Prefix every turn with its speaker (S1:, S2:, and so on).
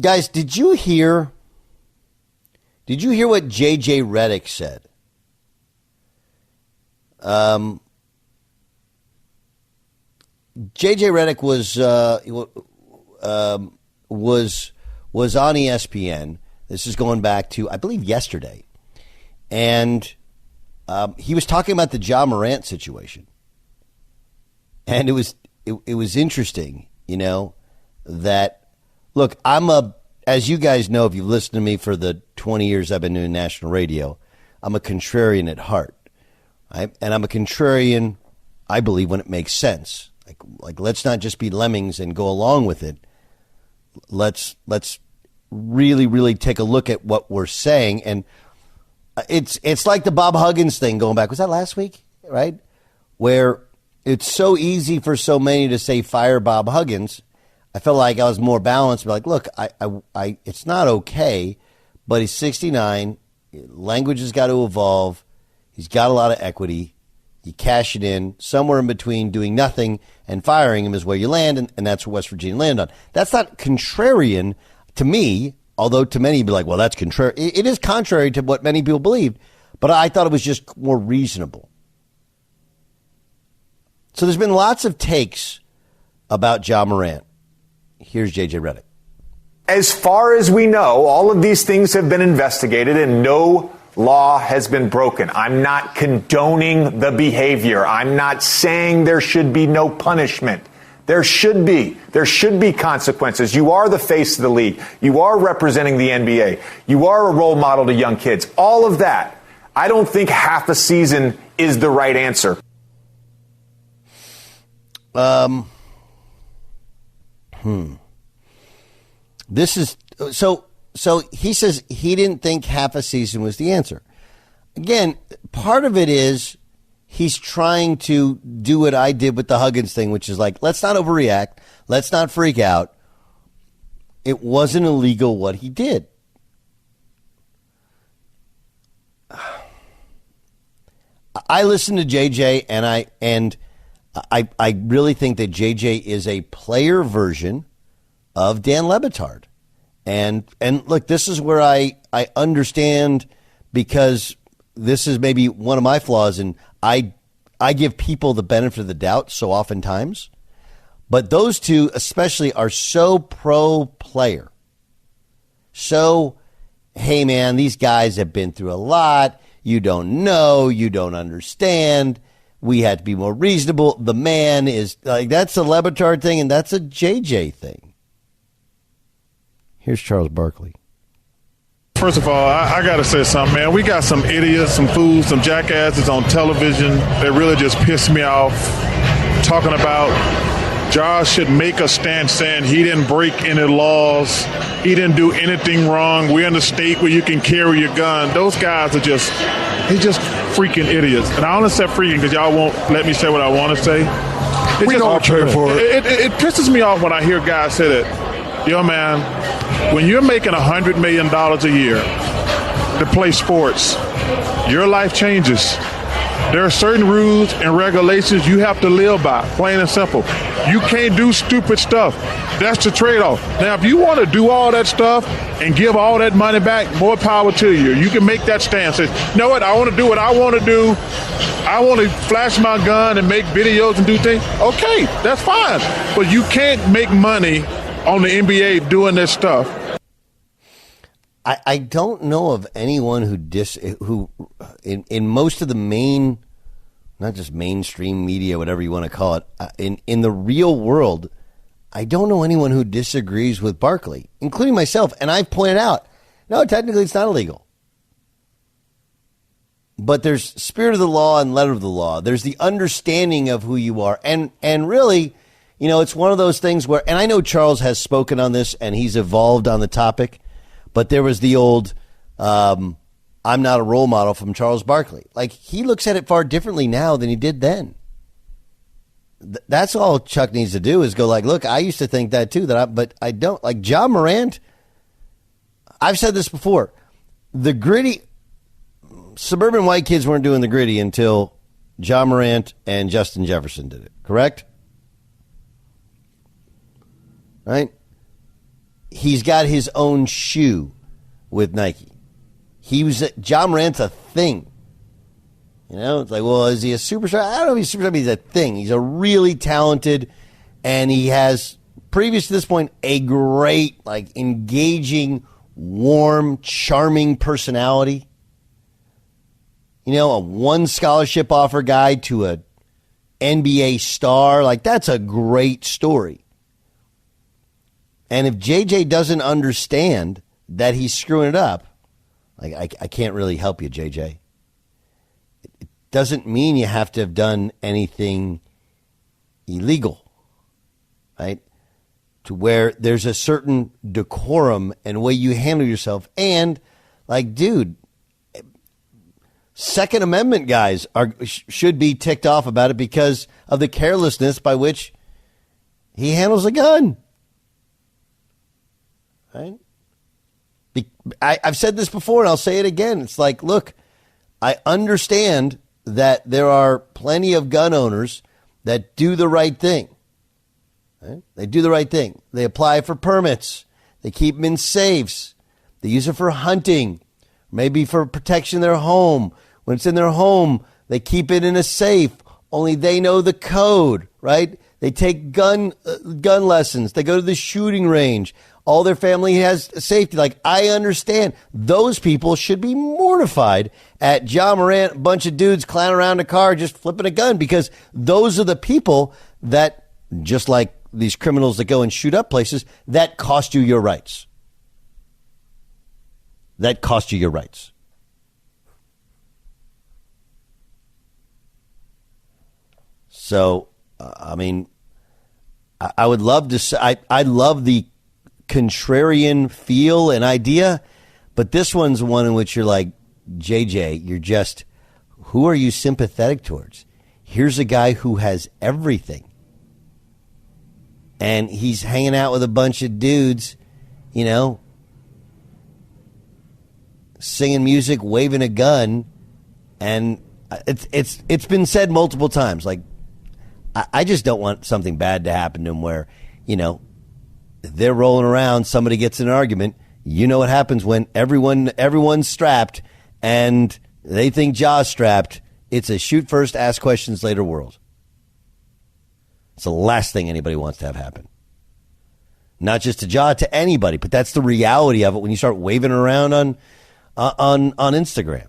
S1: Guys, did you hear what JJ Reddick said? JJ Reddick was on ESPN. This is going back to, I believe, yesterday. And he was talking about the Ja Morant situation. And it was interesting, that, look, as you guys know, if you've listened to me for the 20 years I've been doing national radio, I'm a contrarian at heart. Right? And I'm a contrarian, I believe, when it makes sense. Like let's not just be lemmings and go along with it. Let's really, really take a look at what we're saying. And it's like the Bob Huggins thing going back. Was that last week? Right? Where it's so easy for so many to say fire Bob Huggins. I felt like I was more balanced. But like, look, I it's not okay, but he's 69. Language has got to evolve. He's got a lot of equity. You cash it in. Somewhere in between doing nothing and firing him is where you land, and that's where West Virginia landed on. That's not contrarian to me, although to many you'd be like, well, that's contrary. It is contrary to what many people believed, but I thought it was just more reasonable. So there's been lots of takes about Ja Morant. Here's JJ Reddick.
S2: As far as we know, all of these things have been investigated and no law has been broken. I'm not condoning the behavior. I'm not saying there should be no punishment. There should be consequences. You are the face of the league. You are representing the NBA. You are a role model to young kids. All of that. I don't think half a season is the right answer.
S1: This is so he says he didn't think half a season was the answer. Again, part of it is he's trying to do what I did with the Huggins thing, which is like, let's not overreact. Let's not freak out. It wasn't illegal what he did. I listened to JJ and I really think that JJ is a player version of Dan Le Batard. And look, this is where I understand, because this is maybe one of my flaws, and I give people the benefit of the doubt so oftentimes. But those two especially are so pro player. So, hey man, these guys have been through a lot. You don't know, you don't understand. We had to be more reasonable. The man is like, that's a Le Batard thing, and that's a JJ thing. Here's Charles Barkley.
S3: First of all, I got to say something, man. We got some idiots, some fools, some jackasses on television that really just piss me off, talking about Josh should make a stand saying he didn't break any laws. He didn't do anything wrong. We're in a state where you can carry your gun. Those guys are just freaking idiots. And I only say freaking because y'all won't let me say what I want to say.
S4: We don't care for it.
S3: It pisses me off when I hear guys say that, yo, man, when you're making $100 million a year to play sports, your life changes. There are certain rules and regulations you have to live by, plain and simple. You can't do stupid stuff. That's the trade-off. Now, if you want to do all that stuff and give all that money back, more power to you. You can make that stand. Say, you know what, I want to do what I want to do. I want to flash my gun and make videos and do things. Okay, that's fine. But you can't make money on the NBA doing this stuff.
S1: I don't know of anyone who in most of the main, not just mainstream media, whatever you want to call it, in the real world, I don't know anyone who disagrees with Barkley, including myself. And I've pointed out, no, technically it's not illegal. But there's spirit of the law and letter of the law. There's the understanding of who you are. And really, you know, it's one of those things where, and I know Charles has spoken on this and he's evolved on the topic, but there was the old, I'm not a role model from Charles Barkley. Like, he looks at it far differently now than he did then. That's all Chuck needs to do is go like, look, I used to think that too, but I don't. Like Ja Morant, I've said this before, the gritty, suburban white kids weren't doing the gritty until Ja Morant and Justin Jefferson did it, correct? Right? he's got his own shoe with Nike. Ja Morant's a thing. You know, it's like, well, is he a superstar? I don't know if he's a superstar, but he's a thing. He's a really talented, and he has, previous to this point, a great, like, engaging, warm, charming personality. You know, a one scholarship offer guy to a NBA star. Like, that's a great story. And if JJ doesn't understand that he's screwing it up, like, I can't really help you, JJ. It doesn't mean you have to have done anything illegal, right? To where there's a certain decorum and way you handle yourself. And, like, dude, Second Amendment guys should be ticked off about it because of the carelessness by which he handles a gun. Right? I've said this before, and I'll say it again. It's like, look, I understand that there are plenty of gun owners that do the right thing. Right? They do the right thing. They apply for permits. They keep them in safes. They use it for hunting, maybe for protection of their home. When it's in their home, they keep it in a safe. Only they know the code, right? They take gun lessons. They go to the shooting range. All their family has safety. Like, I understand. Those people should be mortified at Ja Morant, a bunch of dudes clowning around a car just flipping a gun, because those are the people that, just like these criminals that go and shoot up places, that cost you your rights. That cost you your rights. So, I mean, I would love to say, I love the contrarian feel and idea, but this one's one in which you're like, JJ, you're just, who are you sympathetic towards? Here's a guy who has everything. And he's hanging out with a bunch of dudes, you know, singing music, waving a gun. And it's been said multiple times. Like, I just don't want something bad to happen to him where, you know, they're rolling around, somebody gets in an argument. You know what happens when everyone's strapped and they think Ja's strapped. It's a shoot first, ask questions later world. It's the last thing anybody wants to have happen. Not just to Ja, to anybody, but that's the reality of it when you start waving around on Instagram.